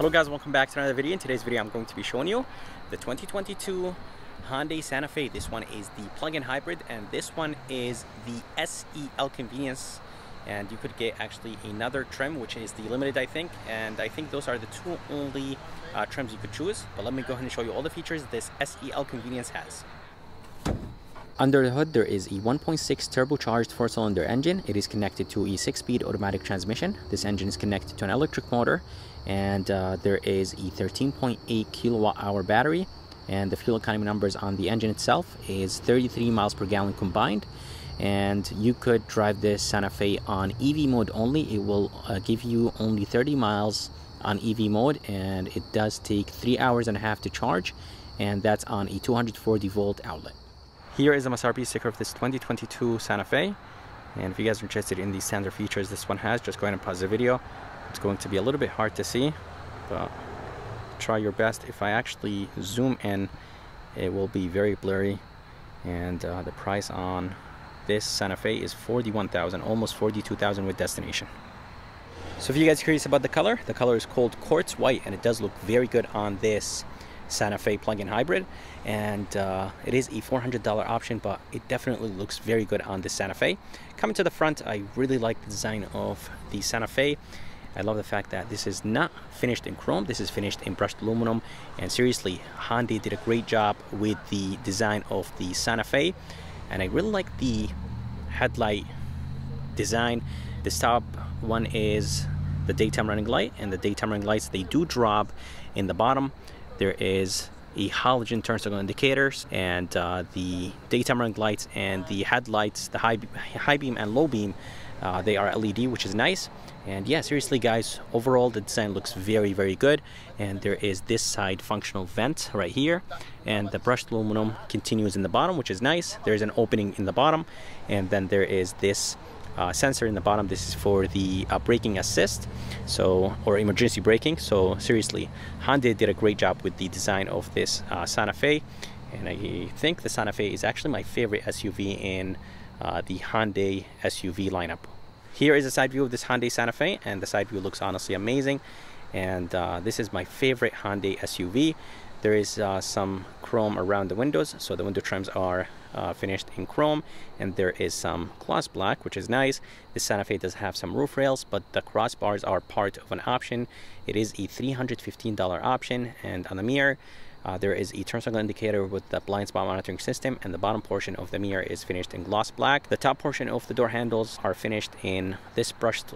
Hello guys, welcome back to another video. In today's video I'm going to be showing you the 2022 Hyundai Santa Fe. This one is the plug-in hybrid and this one is the SEL convenience, and you could get actually another trim which is the limited, I think, and I think those are the two only trims you could choose. But let me go ahead and show you all the features this SEL convenience has. Under the hood, there is a 1.6 turbocharged 4-cylinder engine. It is connected to a 6-speed automatic transmission. This engine is connected to an electric motor, and there is a 13.8 kilowatt-hour battery. And the fuel economy numbers on the engine itself is 33 miles per gallon combined. And you could drive this Santa Fe on EV mode only. It will give you only 30 miles on EV mode, and it does take 3.5 hours to charge, and that's on a 240 volt outlet. Here is a MSRP sticker of this 2022 Santa Fe, and if you guys are interested in the standard features this one has, just go ahead and pause the video. It's going to be a little bit hard to see, but try your best. If I actually zoom in, it will be very blurry, and the price on this Santa Fe is $41,000, almost $42,000 with destination. So if you guys are curious about the color is called Quartz White, and it does look very good on this Santa Fe plug-in hybrid, and it is a $400 option, but it definitely looks very good on this Santa Fe. Coming to the front, I really like the design of the Santa Fe. I love the fact that this is not finished in chrome, this is finished in brushed aluminum, and seriously, Hyundai did a great job with the design of the Santa Fe, and I really like the headlight design. This top one is the daytime running light, and the daytime running lights, they do drop in the bottom. There is a halogen turn signal indicators, and the daytime running lights and the headlights, the high beam and low beam, they are LED, which is nice. And yeah, seriously guys, overall the design looks very, very good. And there is this side functional vent right here, and the brushed aluminum continues in the bottom, which is nice. There's an opening in the bottom, and then there is this sensor in the bottom. This is for the braking assist, or emergency braking. So seriously, Hyundai did a great job with the design of this Santa Fe, and I think the Santa Fe is actually my favorite SUV in the Hyundai SUV lineup. Here is a side view of this Hyundai Santa Fe, and the side view looks honestly amazing. And this is my favorite Hyundai SUV. There is some chrome around the windows, so the window trims are finished in chrome, and there is some gloss black, which is nice. This Santa Fe does have some roof rails, but the crossbars are part of an option. It is a $315 option. And on the mirror, there is a turn signal indicator with the blind spot monitoring system, and the bottom portion of the mirror is finished in gloss black. The top portion of the door handles are finished in this brushed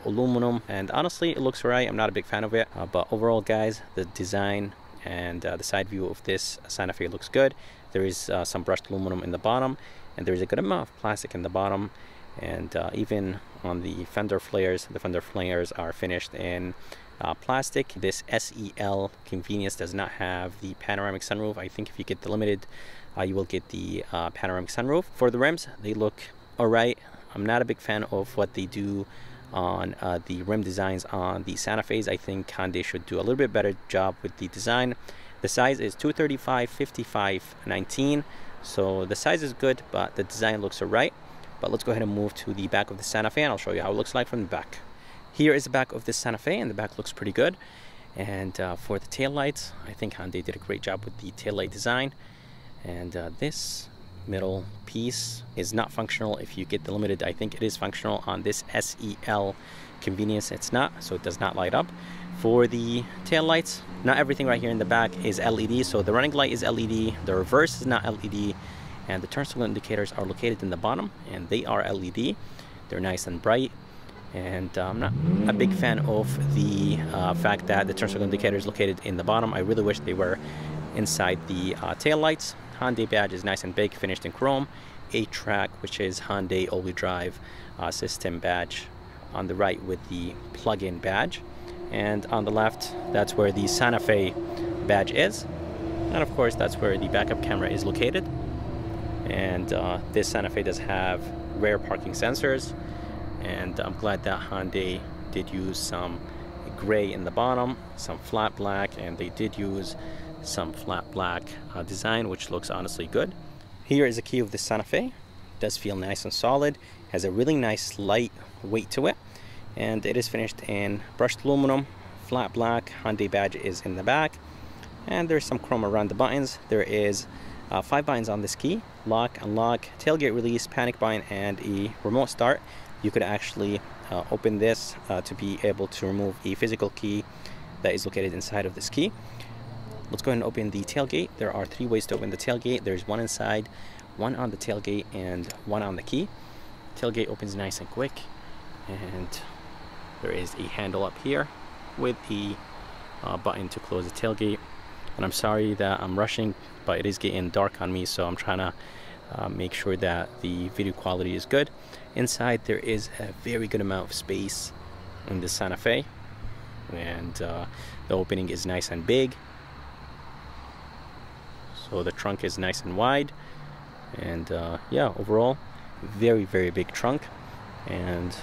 aluminum, and honestly, it looks alright. I'm not a big fan of it, but overall guys, the design and the side view of this Santa Fe looks good. There is some brushed aluminum in the bottom, and there is a good amount of plastic in the bottom, and even on the fender flares, the fender flares are finished in plastic. This SEL convenience does not have the panoramic sunroof. I think if you get the limited, you will get the panoramic sunroof. For the rims, they look alright. I'm not a big fan of what they do on the rim designs on the Santa Fe's. I think Hyundai should do a little bit better job with the design. The size is 235/55/19, so the size is good, but the design looks alright. But let's go ahead and move to the back of the Santa Fe, and I'll show you how it looks like from the back. Here is the back of this Santa Fe, and the back looks pretty good. And for the tail lights, I think Hyundai did a great job with the tail light design. And this middle piece is not functional. If you get the limited, I think it is functional. On this SEL convenience, it's not, so it does not light up. For the tail lights, not everything right here in the back is LED. So the running light is LED, the reverse is not LED, and the turn signal indicators are located in the bottom, and they are LED. They're nice and bright. And I'm not a big fan of the fact that the turn signal indicator is located in the bottom. I really wish they were inside the tail lights. Hyundai badge is nice and big, finished in chrome. 8-track, which is Hyundai all-wheel drive system badge on the right with the plug-in badge. And on the left, that's where the Santa Fe badge is. And of course, that's where the backup camera is located. And this Santa Fe does have rear parking sensors. And I'm glad that Hyundai did use some gray in the bottom, some flat black, and they did use some flat black design, which looks honestly good. Here is a key of the Santa Fe. It does feel nice and solid, has a really nice light weight to it, and it is finished in brushed aluminum, flat black Hyundai badge is in the back, and there's some chrome around the buttons. There is 5 buttons on this key: lock, unlock, tailgate release, panic button, and a remote start. You could actually open this to be able to remove a physical key that is located inside of this key. Let's go ahead and open the tailgate. There are 3 ways to open the tailgate. There's one inside, one on the tailgate, and one on the key. Tailgate opens nice and quick, and there is a handle up here with the button to close the tailgate. And I'm sorry that I'm rushing, but it is getting dark on me, so I'm trying to make sure that the video quality is good. Inside there is a very good amount of space in the Santa Fe, and the opening is nice and big. So the trunk is nice and wide, and yeah, overall very big trunk. And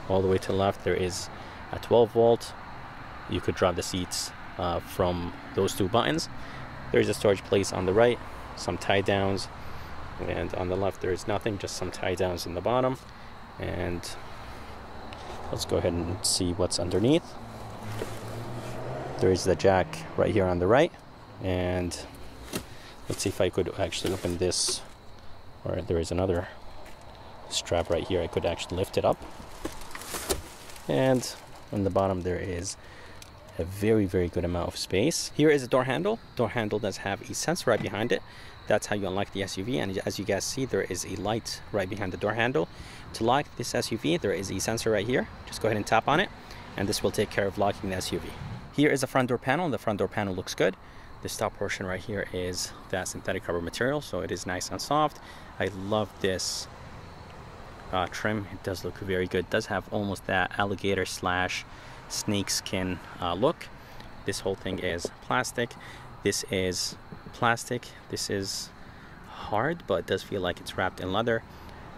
all the way to the left there is a 12 volt. You could drop the seats from those 2 buttons. There's a storage place on the right, some tie downs, and on the left there is nothing, just some tie downs in the bottom. And let's go ahead and see what's underneath. There is the jack right here on the right, and let's see if I could actually open this, or there is another strap right here. I could actually lift it up, and on the bottom there is a very good amount of space. Here is a door handle. Door handle does have a sensor right behind it. That's how you unlock the SUV, and as you guys see, there is a light right behind the door handle. To lock this SUV, there is a sensor right here. Just go ahead and tap on it, and this will take care of locking the SUV. Here is the front door panel. The front door panel looks good. This top portion right here is that synthetic rubber material, so it is nice and soft. I love this trim. It does look very good. It does have almost that alligator slash snake skin look. This whole thing is plastic. This is plastic. This is hard, but it does feel like it's wrapped in leather.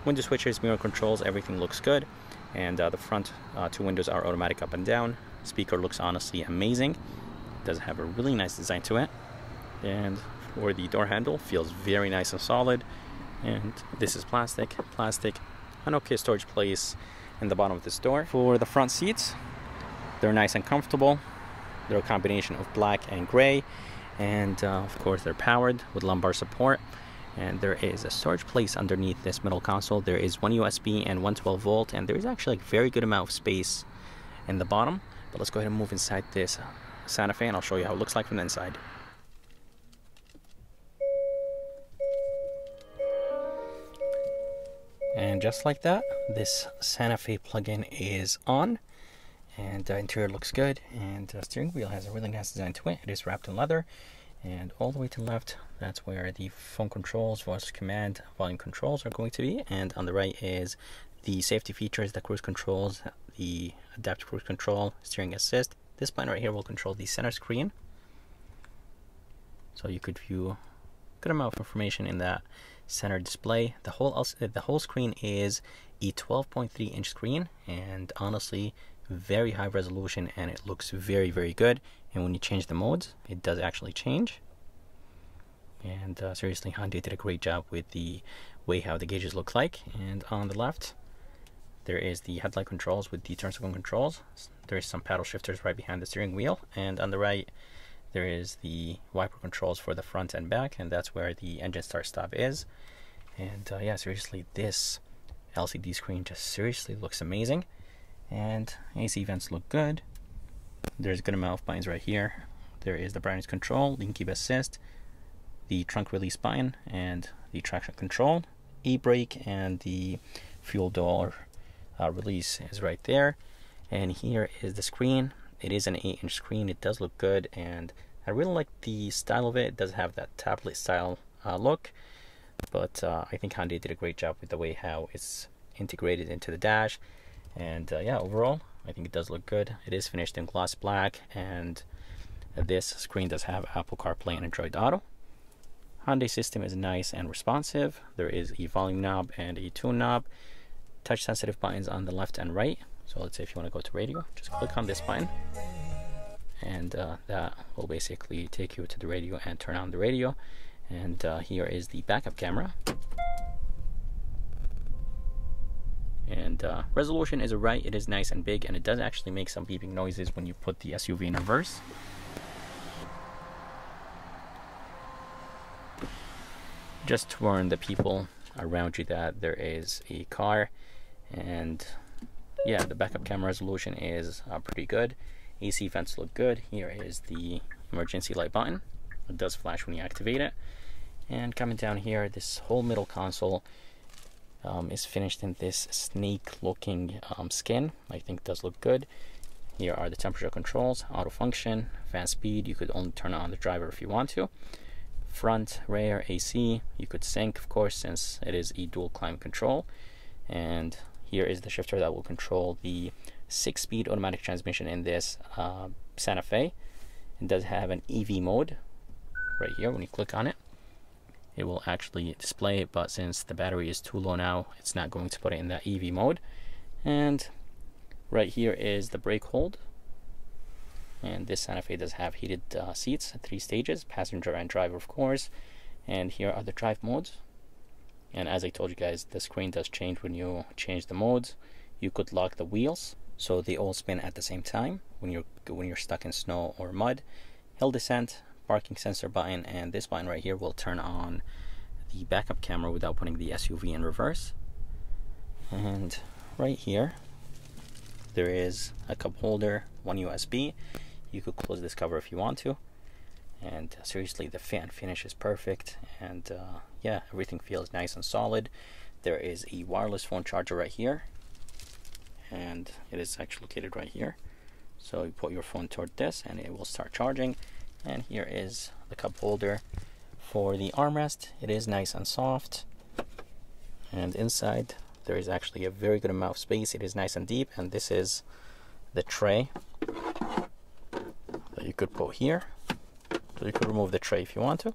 Window switchers, mirror controls, everything looks good. And the front 2 windows are automatic up and down. Speaker looks honestly amazing. Does have a really nice design to it, and for the door handle, feels very nice and solid. And this is plastic, an okay storage place in the bottom of this door. For the front seats, they're nice and comfortable. They're a combination of black and gray, and of course they're powered with lumbar support. And there is a storage place underneath this middle console. There is 1 USB and 1 12 volt, and there is actually a very good amount of space in the bottom. But let's go ahead and move inside this Santa Fe, and I'll show you how it looks like from the inside. And just like that, this Santa Fe plug-in is on, and the interior looks good, and the steering wheel has a really nice design to it. It is wrapped in leather, and all the way to the left, that's where the phone controls, voice command, volume controls are going to be. And on the right is the safety features, the cruise controls, the adaptive cruise control, steering assist. This button right here will control the center screen, so you could view a good amount of information in that center display. The whole screen is a 12.3-inch screen, and honestly very high resolution, and it looks very good. And when you change the modes, it does actually change. And seriously, Hyundai did a great job with the way how the gauges look like. And on the left there is the headlight controls with the turn signal controls. There's some paddle shifters right behind the steering wheel, and on the right there is the wiper controls for the front and back, and that's where the engine start stop is. And yeah, seriously, this LCD screen just seriously looks amazing, and AC vents look good. There's a good amount of buttons right here. There is the brightness control, lane keep assist, the trunk release button, and the traction control, e-brake, and the fuel door release is right there. And here is the screen. It is an 8-inch screen. It does look good, and I really like the style of it. It does have that tablet style look, but I think Hyundai did a great job with the way how it's integrated into the dash. And yeah, overall I think it does look good. It is finished in gloss black, and this screen does have Apple CarPlay and Android Auto. Hyundai system is nice and responsive. There is a volume knob and a tune knob, touch sensitive buttons on the left and right. So let's say if you want to go to radio, just click on this button, and that will basically take you to the radio and turn on the radio. And here is the backup camera, and And resolution is right, it is nice and big, and it does actually make some beeping noises when you put the SUV in reverse. Just to warn the people around you that there is a car. And yeah, the backup camera resolution is pretty good. AC vents look good. Here is the emergency light button. It does flash when you activate it. And coming down here, this whole middle console is finished in this snake looking skin. I think it does look good. Here are the temperature controls, auto function, fan speed. You could only turn on the driver if you want to. Front, rear, AC. You could sync, of course, since it is a dual climate control. And here is the shifter that will control the 6-speed automatic transmission in this Santa Fe. It does have an EV mode right here. When you click on it, it will actually display it, but since the battery is too low now, it's not going to put it in that EV mode. And right here is the brake hold. And this Santa Fe does have heated seats, 3 stages, passenger and driver, of course. And here are the drive modes. And as I told you guys, the screen does change when you change the modes. You could lock the wheels so they all spin at the same time when you're stuck in snow or mud. Hill descent, parking sensor button, and this button right here will turn on the backup camera without putting the SUV in reverse. And right here there is a cup holder, 1 USB. You could close this cover if you want to. And seriously, the fit and finish is perfect, and yeah, everything feels nice and solid. There is a wireless phone charger right here, and it is actually located right here. So you put your phone toward this and it will start charging. And here is the cup holder for the armrest. It is nice and soft, and inside there is actually a very good amount of space. It is nice and deep, and this is the tray that you could put here. So you could remove the tray if you want to,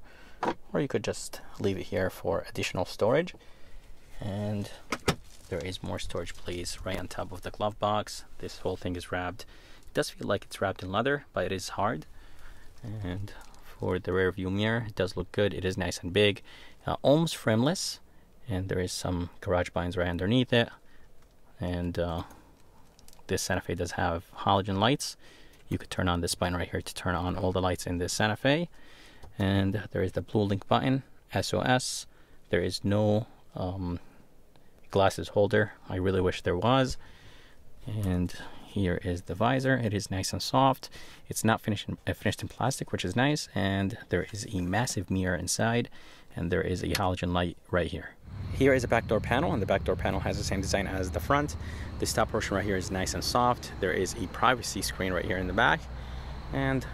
or you could just leave it here for additional storage. And there is more storage place right on top of the glove box. This whole thing is wrapped. It does feel like it's wrapped in leather, but it is hard. And for the rear view mirror, it does look good. It is nice and big, almost frameless, and there is some garage blinds right underneath it. And this Santa Fe does have halogen lights. You could turn on this button right here to turn on all the lights in this Santa Fe. And there is the blue link button, SOS. There is no glasses holder. I really wish there was. And here is the visor. It is nice and soft. It's not finished in plastic, which is nice. And there is a massive mirror inside, and there is a halogen light right here. Here is a back door panel, and the back door panel has the same design as the front. This top portion right here is nice and soft. There is a privacy screen right here in the back, and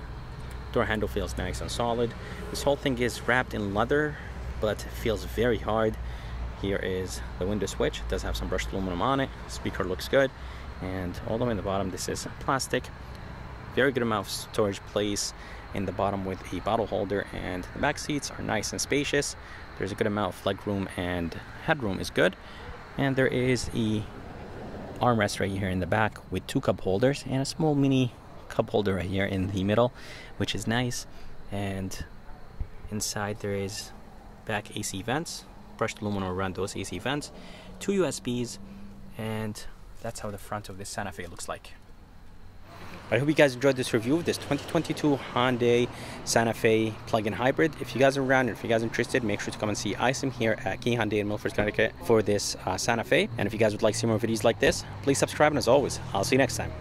door handle feels nice and solid. This whole thing is wrapped in leather, but feels very hard. Here is the window switch. It does have some brushed aluminum on it. Speaker looks good. And all the way in the bottom, this is plastic. Very good amount of storage place in the bottom with a bottle holder, and the back seats are nice and spacious. There's a good amount of leg room, and headroom is good. And there is a armrest right here in the back with 2 cup holders and a small mini cup holder right here in the middle, which is nice. And inside there is back AC vents, brushed aluminum around those AC vents, 2 USBs, and that's how the front of this Santa Fe looks like. I hope you guys enjoyed this review of this 2022 Hyundai Santa Fe plug-in hybrid. If you guys are around, and if you guys are interested, make sure to come and see Isim here at Key Hyundai in Milford, Connecticut for this Santa Fe. And if you guys would like to see more videos like this, please subscribe, and as always, I'll see you next time.